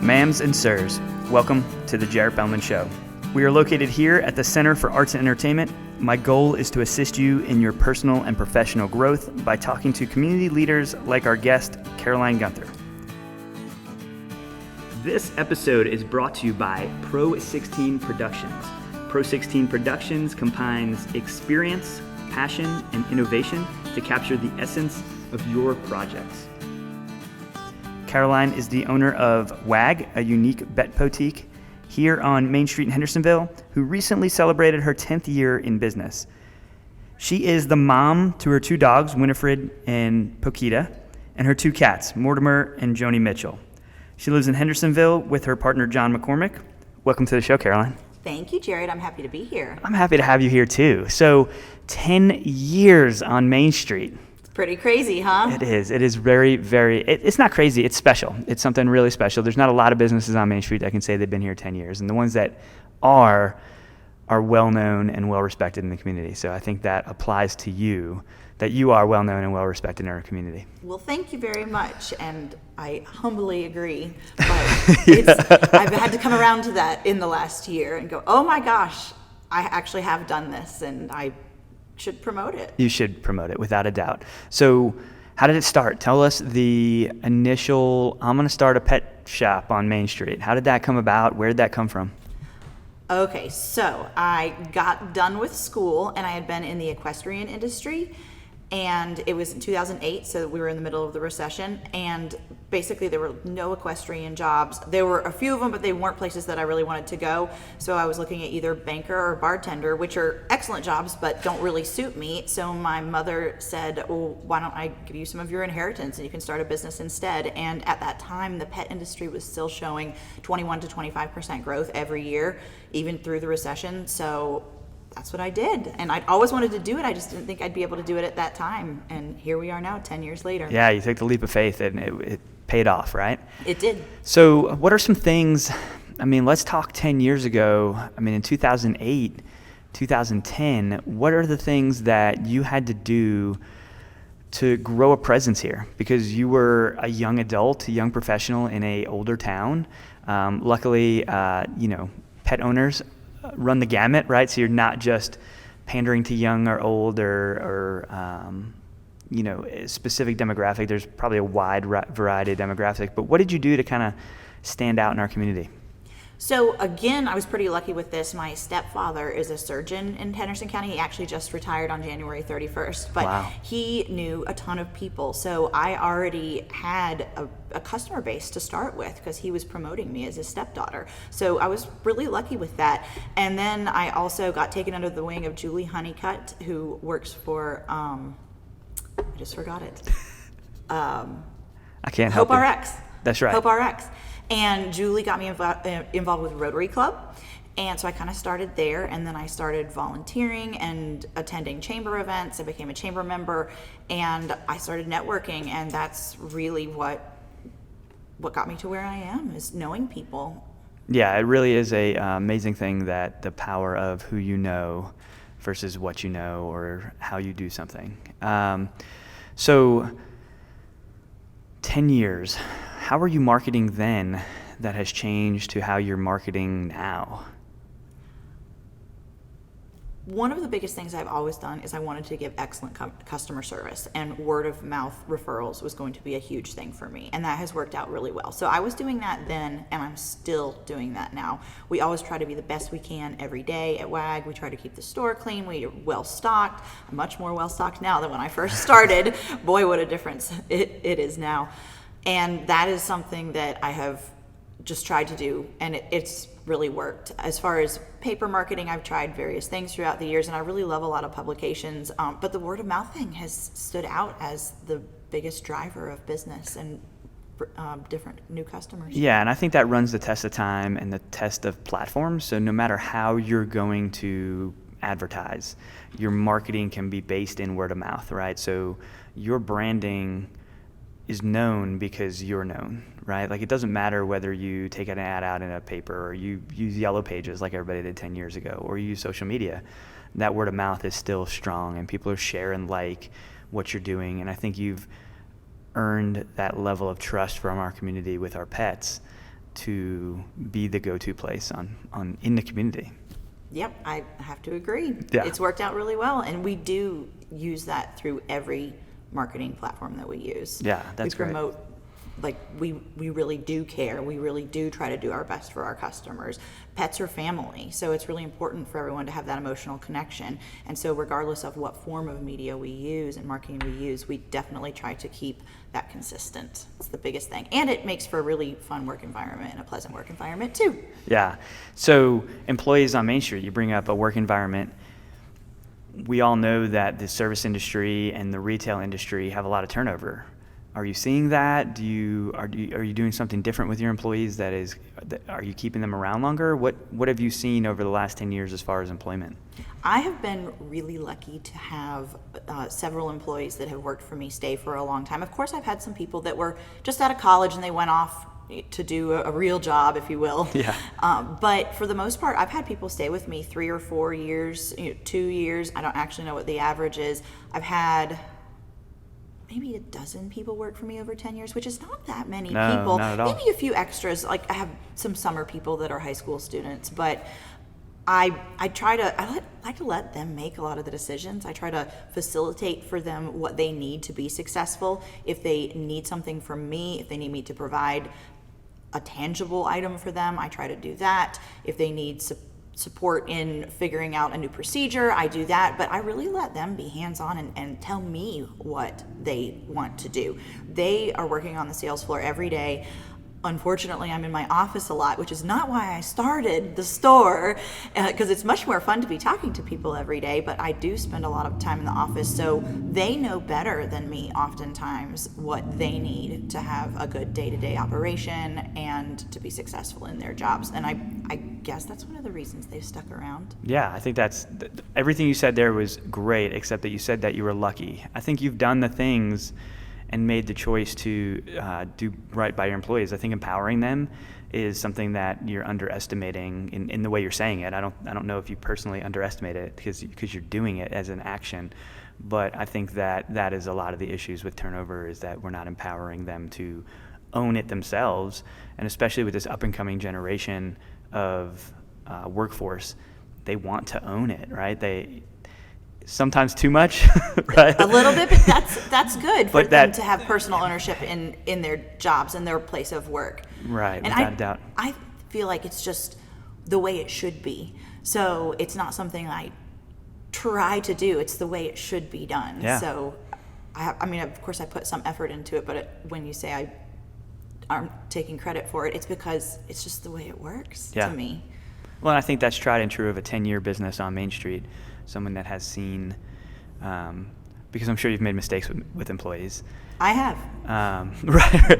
Ma'ams and sirs, welcome to the Jarrett Bellmund Show. We are located here at the Center for Arts and Entertainment. My goal is to assist you in your personal and professional growth by talking to community leaders like our guest, Caroline Gunther. This episode is brought to you by Pro 16 Productions. Pro 16 Productions combines experience, passion, and innovation to capture the essence of your projects. Caroline is the owner of WAG, a unique bet boutique here on Main Street in Hendersonville, who recently celebrated her 10th year in business. She is the mom to her two dogs, Winifred and Pokita, and her two cats, Mortimer and Joni Mitchell. She lives in Hendersonville with her partner, John McCormick. Welcome to the show, Caroline. Thank you, Jared. I'm happy to be here. I'm happy to have you here, too. So, 10 years on Main Street. Pretty crazy, huh? It is. It is very, it's not crazy. It's special. It's something really special. There's not a lot of businesses on Main Street that can say they've been here 10 years. And the ones that are well-known and well-respected in the community. So I think that applies to you, that you are well-known and well-respected in our community. Well, thank you very much. And I humbly agree. But I've had to come around to that in the last year and go, oh my gosh, I actually have done this and I should promote it. You should promote it, without a doubt. So how did it start? Tell us the initial, I'm going to start a pet shop on Main Street. How did that come about? Where did that come from? Okay, so I got done with school and I had been in the equestrian industry, and it was in 2008, so we were in the middle of the recession, and basically there were no equestrian jobs. There were a few of them, but they weren't places that I really wanted to go, so I was looking at either banker or bartender, which are excellent jobs, but don't really suit me. So my mother said, well, why don't I give you some of your inheritance and you can start a business instead. And at that time, the pet industry was still showing 21 to 25% growth every year, even through the recession. So that's what I did. And I'd always wanted to do it. I just didn't think I'd be able to do it at that time. And here we are now, 10 years later. Yeah, you took the leap of faith and it paid off, right? It did. So what are some things, let's talk 10 years ago. In 2008, 2010, what are the things that you had to do to grow a presence here? Because you were a young adult, a young professional in an older town. Luckily, pet owners run the gamut, right? So you're not just pandering to young or old or a specific demographic. There's probably a wide variety of demographic. But what did you do to kind of stand out in our community? So again, I was pretty lucky with this. My stepfather is a surgeon in Henderson County. He actually just retired on January 31st, but wow. He knew a ton of people. So I already had a customer base to start with because he was promoting me as his stepdaughter. So I was really lucky with that. And then I also got taken under the wing of Julie Honeycutt, who works for, I just forgot it. I can't help Hope it. RX. That's right. Hope RX. And Julie got me involved with Rotary Club. And so I kind of started there, and then I started volunteering and attending chamber events. I became a chamber member, and I started networking, and that's really what got me to where I am, is knowing people. Yeah, it really is a amazing thing, that the power of who you know versus what you know or how you do something. So 10 years. How were you marketing then that has changed to how you're marketing now? One of the biggest things I've always done is I wanted to give excellent customer service, and word of mouth referrals was going to be a huge thing for me, and that has worked out really well. So I was doing that then, and I'm still doing that now. We always try to be the best we can every day at WAG. We try to keep the store clean. We are well stocked. I'm much more well stocked now than when I first started. Boy, what a difference it is now. And that is something that I have just tried to do, and it's really worked. As far as paper marketing, I've tried various things throughout the years, and I really love a lot of publications, but the word of mouth thing has stood out as the biggest driver of business and different new customers. Yeah, and I think that runs the test of time and the test of platforms. So no matter how you're going to advertise, your marketing can be based in word of mouth, right? So your branding is known because you're known, right? Like, it doesn't matter whether you take an ad out in a paper or you use Yellow Pages like everybody did 10 years ago, or you use social media. That word of mouth is still strong, and people are sharing what you're doing. And I think you've earned that level of trust from our community with our pets to be the go-to place in the community. Yep, I have to agree. Yeah. It's worked out really well, and we do use that through every marketing platform that we use. Yeah, that's great. We promote, like, we really do care. We really do try to do our best for our customers. Pets are family, so it's really important for everyone to have that emotional connection. And so regardless of what form of media we use and marketing we use, we definitely try to keep that consistent. It's the biggest thing. And it makes for a really fun work environment and a pleasant work environment too. Yeah. So employees on Main Street, you bring up a work environment. We all know that the service industry and the retail industry have a lot of turnover. Are you seeing that? Are you doing something different with your employees? Are you keeping them around longer? What have you seen over the last 10 years as far as employment? I have been really lucky to have several employees that have worked for me stay for a long time. Of course, I've had some people that were just out of college and they went off to do a real job, if you will. Yeah. But for the most part, I've had people stay with me 3 or 4 years, 2 years. I don't actually know what the average is. I've had maybe a dozen people work for me over 10 years, which is not that many people. Not at all. Maybe a few extras. Like I have some summer people that are high school students, but I like to let them make a lot of the decisions. I try to facilitate for them what they need to be successful. If they need something from me, if they need me to provide a tangible item for them, I try to do that. If they need support in figuring out a new procedure, I do that, but I really let them be hands-on and tell me what they want to do. They are working on the sales floor every day. Unfortunately, I'm in my office a lot, which is not why I started the store, because it's much more fun to be talking to people every day, but I do spend a lot of time in the office, so they know better than me oftentimes what they need to have a good day-to-day operation and to be successful in their jobs. And I guess that's one of the reasons they've stuck around. Yeah, I think everything you said there was great, except that you said that you were lucky. I think you've done the things and made the choice to do right by your employees. I think empowering them is something that you're underestimating in the way you're saying it. I don't know if you personally underestimate it because you're doing it as an action, but I think that is a lot of the issues with turnover, is that we're not empowering them to own it themselves, and especially with this up and coming generation of workforce, they want to own it, right? They sometimes too much, right? A little bit, but that's good for them to have personal ownership in their jobs and their place of work. Right, and without a doubt. I feel like it's just the way it should be. So it's not something I try to do. It's the way it should be done. Yeah. So, I mean, of course, I put some effort into it, but when you say I aren't taking credit for it, it's because it's just the way it works to me. Well, I think that's tried and true of a 10-year business on Main Street. Someone that has seen, because I'm sure you've made mistakes with employees. I have. Right.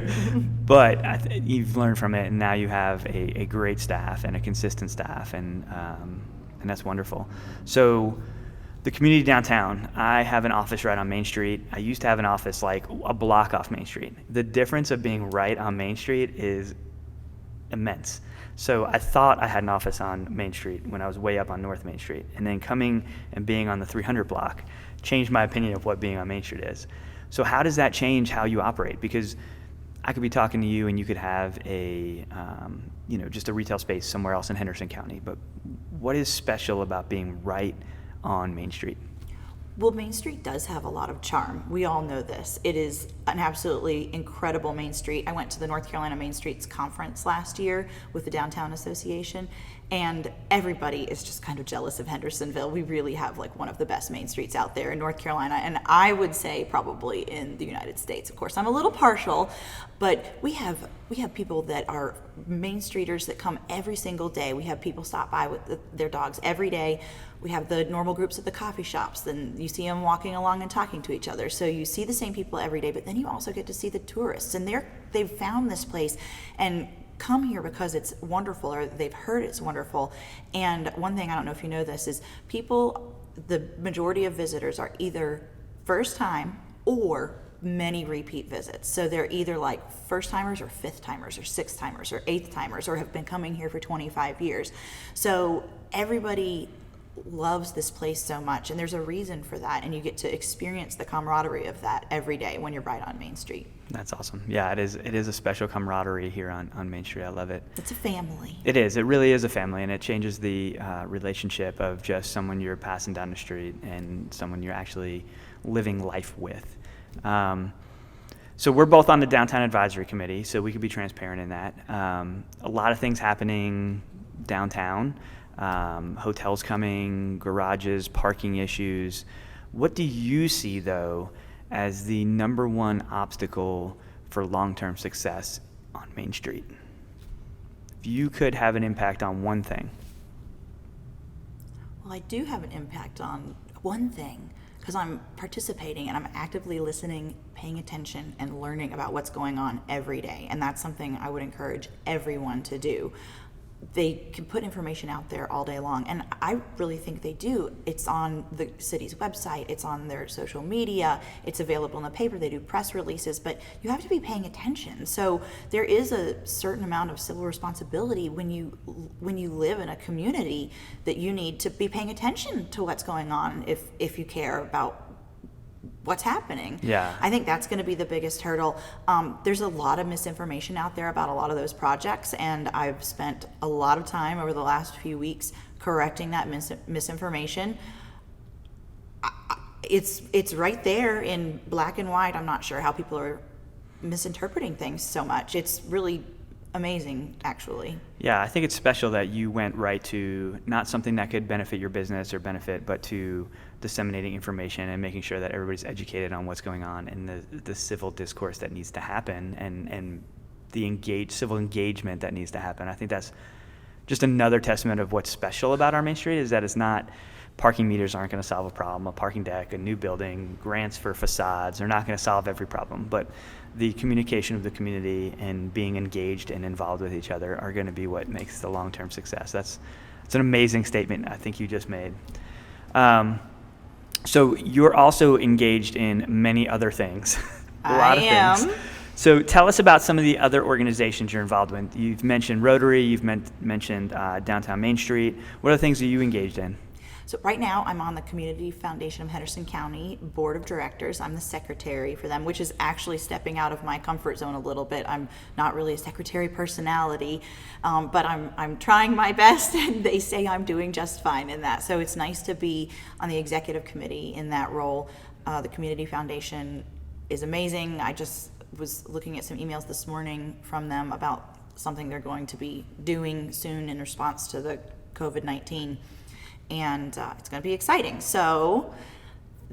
But you've learned from it, and now you have a great staff and a consistent staff, and that's wonderful. So the community downtown, I have an office right on Main Street. I used to have an office like a block off Main Street. The difference of being right on Main Street is immense. So I thought I had an office on Main Street when I was way up on North Main Street, and then coming and being on the 300 block changed my opinion of what being on Main Street is. So how does that change how you operate? Because I could be talking to you and you could have just a retail space somewhere else in Henderson County, but what is special about being right on Main Street? Well, Main Street does have a lot of charm. We all know this. It is an absolutely incredible Main Street. I went to the North Carolina Main Streets conference last year with the Downtown Association, and everybody is just kind of jealous of Hendersonville. We really have like one of the best Main Streets out there in North Carolina, and I would say probably in the United States. Of course, I'm a little partial, but we have people that are Main Streeters that come every single day. We have people stop by with their dogs every day. We have the normal groups at the coffee shops, then you see them walking along and talking to each other. So you see the same people every day, but then you also get to see the tourists, and they've found this place and come here because it's wonderful, or they've heard it's wonderful. And one thing, I don't know if you know this, is the majority of visitors are either first time or many repeat visits. So they're either like first timers or fifth timers or sixth timers or eighth timers, or have been coming here for 25 years. So everybody loves this place so much, and there's a reason for that, and you get to experience the camaraderie of that every day when you're right on Main Street. That's awesome. Yeah, it is a special camaraderie here on Main Street. I love it. It's a family. It is. It really is a family, and it changes the relationship of just someone you're passing down the street and someone you're actually living life with. So we're both on the Downtown Advisory Committee, so we could be transparent in that. A lot of things happening downtown, hotels coming, garages, parking issues. What do you see, though, as the number one obstacle for long-term success on Main Street? If you could have an impact on one thing. Well, I do have an impact on one thing because I'm participating and I'm actively listening, paying attention, and learning about what's going on every day. And that's something I would encourage everyone to do. They can put information out there all day long, and I really think they do. It's on the city's website, it's on their social media, it's available in the paper, they do press releases, but you have to be paying attention. So there is a certain amount of civil responsibility when you live in a community that you need to be paying attention to what's going on if you care about what's happening. Yeah. I think that's going to be the biggest hurdle. There's a lot of misinformation out there about a lot of those projects, and I've spent a lot of time over the last few weeks correcting that misinformation. It's right there in black and white. I'm not sure how people are misinterpreting things so much. It's really amazing, actually. Yeah, I think it's special that you went right to not something that could benefit your business or benefit, but to disseminating information and making sure that everybody's educated on what's going on in the civil discourse that needs to happen and the civil engagement that needs to happen. I think that's just another testament of what's special about our Main Street, is that it's not parking meters aren't going to solve a problem, a parking deck, a new building, grants for facades are not going to solve every problem, but the communication of the community and being engaged and involved with each other are going to be what makes the long-term success. It's an amazing statement I think you just made. So you're also engaged in many other things. a lot of things. So tell us about some of the other organizations you're involved with. You've mentioned Rotary, you've mentioned Downtown Main Street. What other things are you engaged in? So right now I'm on the Community Foundation of Henderson County Board of Directors. I'm the secretary for them, which is actually stepping out of my comfort zone a little bit. I'm not really a secretary personality, but I'm trying my best, and they say I'm doing just fine in that. So it's nice to be on the executive committee in that role. The Community Foundation is amazing. I just was looking at some emails this morning from them about something they're going to be doing soon in response to the COVID-19. And it's going to be exciting. So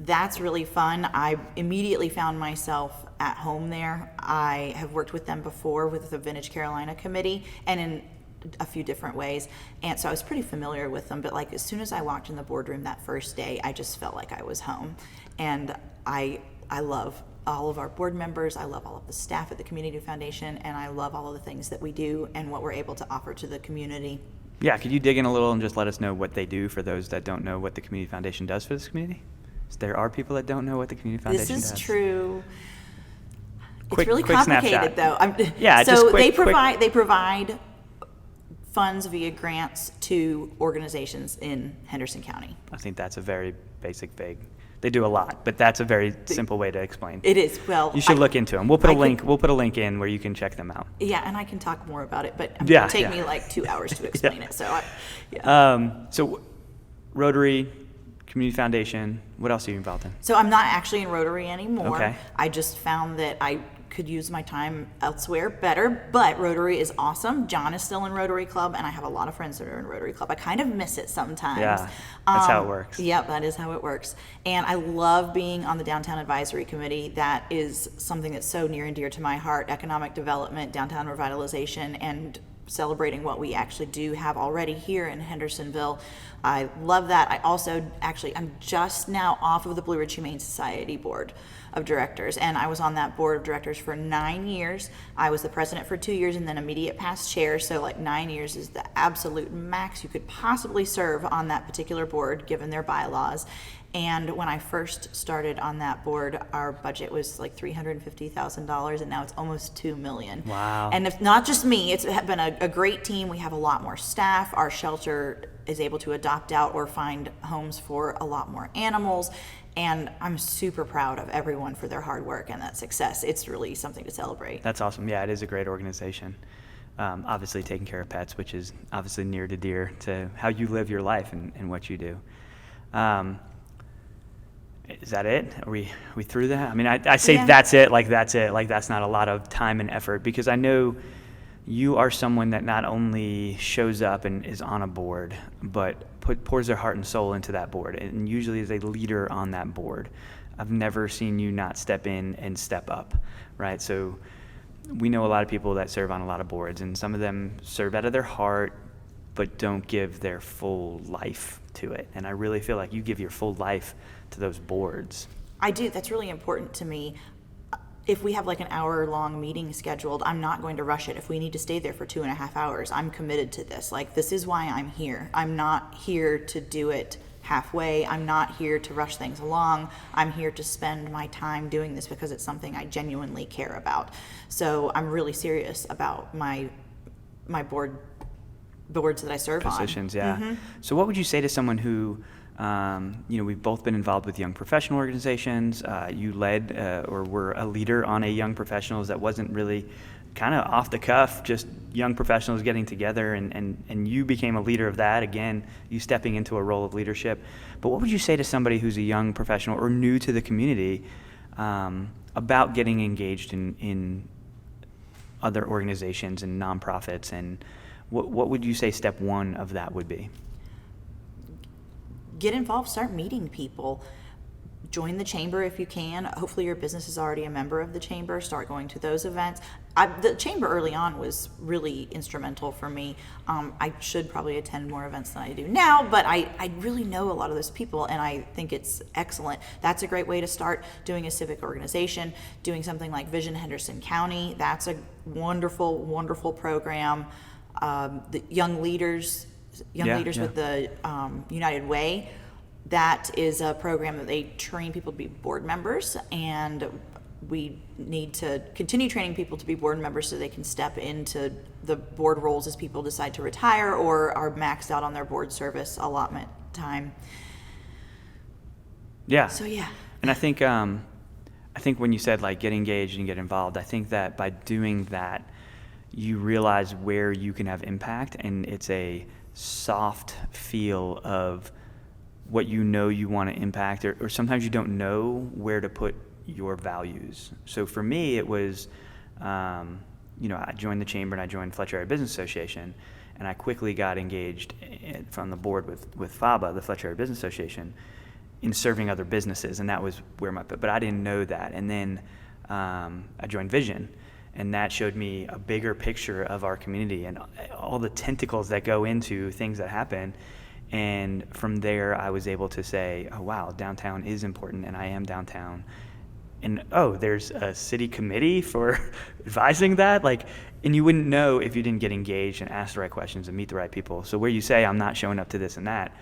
that's really fun. I immediately found myself at home there. I have worked with them before with the Vintage Carolina Committee and in a few different ways. And so I was pretty familiar with them. But like as soon as I walked in the boardroom that first day, I just felt like I was home. And I love all of our board members. I love all of the staff at the Community Foundation. And I love all of the things that we do and what we're able to offer to the community. Yeah, could you dig in a little and just let us know what they do for those that don't know what the Community Foundation does for this community? There are people that don't know what the Community Foundation does. This is true. Quick, it's really quick complicated, snapshot. though. Yeah, so just quick, they provide funds via grants to organizations in Henderson County. I think that's a very basic, vague. They do a lot, but that's a very simple way to explain. It is. Well, you should look into them. We'll put a link. We'll put a link in where you can check them out. Yeah, and I can talk more about it, but it'll take me like 2 hours to explain it. So, so Rotary, Community Foundation. What else are you involved in? So I'm not actually in Rotary anymore. Okay. I just found that I could use my time elsewhere better, but Rotary is awesome. John is still in Rotary Club, and I have a lot of friends that are in Rotary Club. I kind of miss it sometimes. Yeah, that's how it works. Yep, that is how it works. And I love being on the Downtown Advisory Committee. That is something that's so near and dear to my heart: economic development, downtown revitalization, and celebrating what we actually do have already here in Hendersonville. I love that. I also I'm just now off of the Blue Ridge Humane Society Board of Directors, and I was on that board of directors for 9 years. I was the president for 2 years and then immediate past chair, so like 9 years is the absolute max you could possibly serve on that particular board given their bylaws. And when I first started on that board, our budget was like $350,000, and now it's almost $2 million. Wow. And if not just me, it's been a great team. We have a lot more staff. Our shelter is able to adopt out or find homes for a lot more animals. And I'm super proud of everyone for their hard work and that success. It's really something to celebrate. That's awesome. Yeah, it is a great organization. Obviously taking care of pets, which is obviously near to dear to how you live your life and what you do. Is that it? Are we through that? I mean, I say that's it, like that's not a lot of time and effort, because I know you are someone that not only shows up and is on a board, but pours their heart and soul into that board, and usually is a leader on that board. I've never seen you not step in and step up, right? So we know a lot of people that serve on a lot of boards, and some of them serve out of their heart, but don't give their full life to it. And I really feel like you give your full life to those boards. I do. That's really important to me. If we have like an hour-long meeting scheduled, I'm not going to rush it. If we need to stay there for 2.5 hours, I'm committed to this. Like, this is why I'm here. I'm not here to do it halfway. I'm not here to rush things along. I'm here to spend my time doing this because it's something I genuinely care about. So I'm really serious about my boards that I serve on. Positions, yeah. So what would you say to someone who, we've both been involved with young professional organizations. You led or were a leader on a young professionals that wasn't really kind of off the cuff, just young professionals getting together, and you became a leader of that. Again, you stepping into a role of leadership. But what would you say to somebody who's a young professional or new to the community about getting engaged in other organizations and nonprofits, and what would you say step one of that would be? Get involved, start meeting people. Join the chamber if you can. Hopefully your business is already a member of the chamber. Start going to those events. The chamber early on was really instrumental for me. I should probably attend more events than I do now, but I really know a lot of those people, and I think it's excellent. That's a great way to start. Doing a civic organization, doing something like Vision Henderson County, that's a wonderful, wonderful program. The young leaders with the United Way, that is a program that they train people to be board members, and we need to continue training people to be board members so they can step into the board roles as people decide to retire or are maxed out on their board service allotment time. Yeah. So yeah. And I think when you said like get engaged and get involved, I think that by doing that, you realize where you can have impact, and it's a soft feel of what you want to impact, or sometimes you don't know where to put your values. So for me, it was, I joined the chamber and I joined Fletcher Area Business Association, and I quickly got engaged from the board with FABA, the Fletcher Area Business Association, in serving other businesses, and that was where but I didn't know that. And then I joined Vision, and that showed me a bigger picture of our community and all the tentacles that go into things that happen. And from there, I was able to say, oh, wow, downtown is important, and I am downtown. And, oh, there's a city committee for advising that? And you wouldn't know if you didn't get engaged and ask the right questions and meet the right people. So where you say, I'm not showing up to this and that,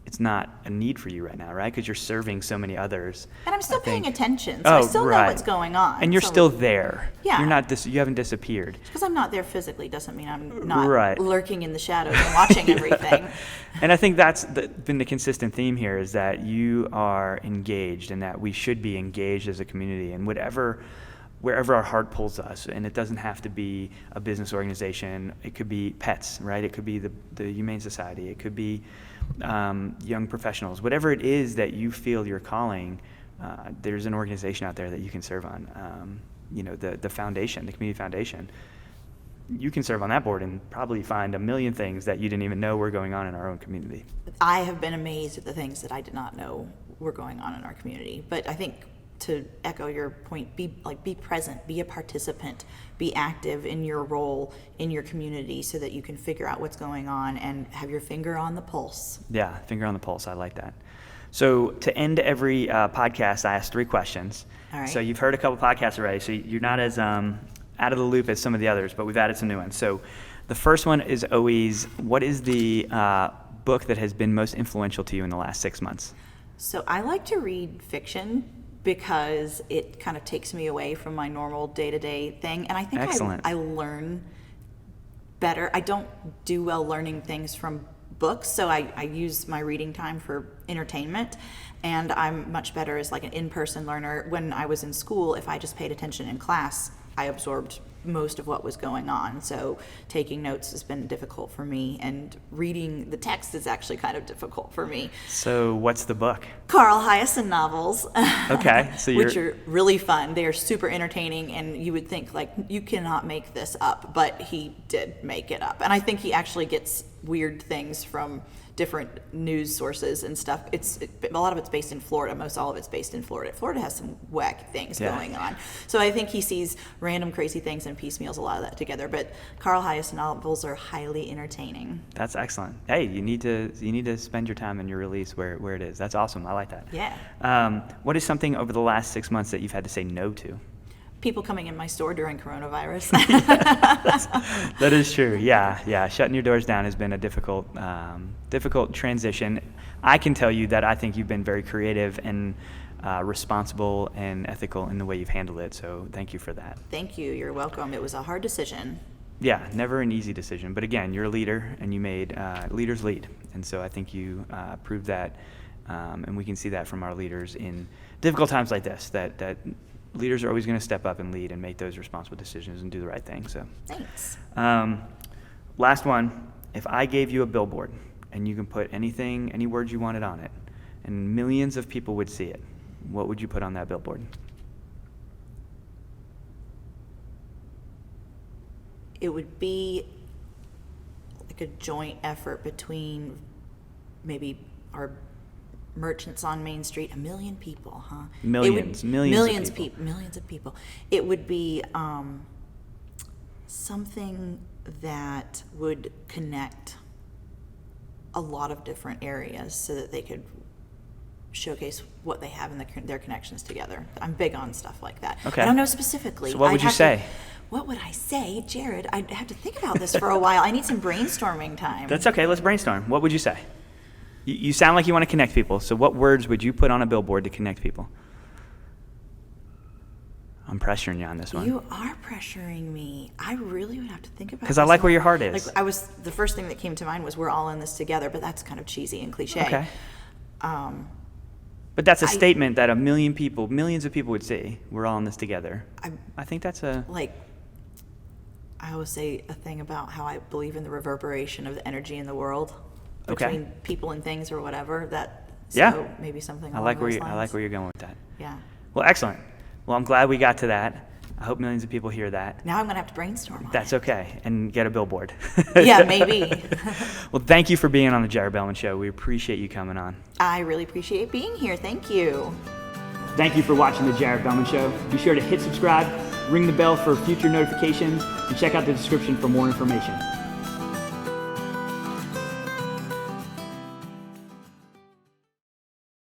it's not a need for you right now, right? Because you're serving so many others. And I'm still paying attention, so I still know what's going on. And you're still there. Yeah. You're not you haven't disappeared. Because I'm not there physically doesn't mean I'm not lurking in the shadows and watching everything. And I think that's been the consistent theme here, is that you are engaged, and that we should be engaged as a community, and wherever our heart pulls us. And it doesn't have to be a business organization. It could be pets, right? It could be the Humane Society. It could be young professionals. Whatever it is that you feel you're calling, there's an organization out there that you can serve on. The foundation, the community foundation. You can serve on that board and probably find a million things that you didn't even know were going on in our own community. I have been amazed at the things that I did not know were going on in our community. But I think, to echo your point, be present, be a participant, be active in your role in your community so that you can figure out what's going on and have your finger on the pulse. Yeah, finger on the pulse. I like that. So to end every podcast, I ask 3 questions. All right. So you've heard a couple podcasts already, so you're not as out of the loop as some of the others, but we've added some new ones. So the first one is always, what is the book that has been most influential to you in the last 6 months? So I like to read fiction because it kind of takes me away from my normal day-to-day thing. And I think Excellent. I learn better. I don't do well learning things from books, so I use my reading time for entertainment, and I'm much better as like an in-person learner. When I was in school, if I just paid attention in class, I absorbed most of what was going on. So taking notes has been difficult for me, and reading the text is actually kind of difficult for me. So what's the book? Carl Hiaasen novels. Okay, so which are really fun. They are super entertaining, and you would think like you cannot make this up, but he did make it up. And I think he actually gets weird things from different news sources and stuff. A lot of it's based in Florida. Most all of it's based in Florida. Florida has some wacky things going on. So I think he sees random crazy things and piecemeals a lot of that together. But Carl Hiaasen novels are highly entertaining. That's excellent. Hey, you need to spend your time in your release where it is. That's awesome. I like that. Yeah. What is something over the last 6 months that you've had to say no to? People coming in my store during coronavirus. That is true. Yeah. Shutting your doors down has been a difficult transition. I can tell you that I think you've been very creative and responsible and ethical in the way you've handled it. So thank you for that. Thank you. You're welcome. It was a hard decision. Yeah, never an easy decision. But again, you're a leader, and you made leaders lead. And so I think you proved that, and we can see that from our leaders in difficult times like this, that leaders are always going to step up and lead and make those responsible decisions and do the right thing. So thanks. Last one. If I gave you a billboard and you can put anything, any words you wanted on it, and millions of people would see it, what would you put on that billboard? It would be like a joint effort between maybe our merchants on Main Street. 1 million people, huh? Millions of people. It would be something that would connect a lot of different areas so that they could showcase what they have in their connections together. I'm big on stuff like that. Okay. I don't know specifically. So what would you say? What would I say? Jared, I'd have to think about this for a while. I need some brainstorming time. That's okay. Let's brainstorm. What would you say? You sound like you want to connect people. So what words would you put on a billboard to connect people? I'm pressuring you on this one. You are pressuring me. I really would have to think about it. Because I like where your heart is. The first thing that came to mind was we're all in this together, but that's kind of cheesy and cliche. Okay. But that's a statement that millions of people would see. We're all in this together. I think that's a... I always say a thing about how I believe in the reverberation of the energy in the world between people and things or whatever. Maybe something along those lines. I like where you're going with that. Yeah. Well, excellent. Well, I'm glad we got to that. I hope millions of people hear that. Now I'm going to have to brainstorm on That's it. okay. And get a billboard. Yeah, maybe. Well, thank you for being on the Jared Bellmund Show. We appreciate you coming on. I really appreciate being here. Thank you. Thank you for watching the Jared Bellmund Show. Be sure to hit subscribe, ring the bell for future notifications, and check out the description for more information.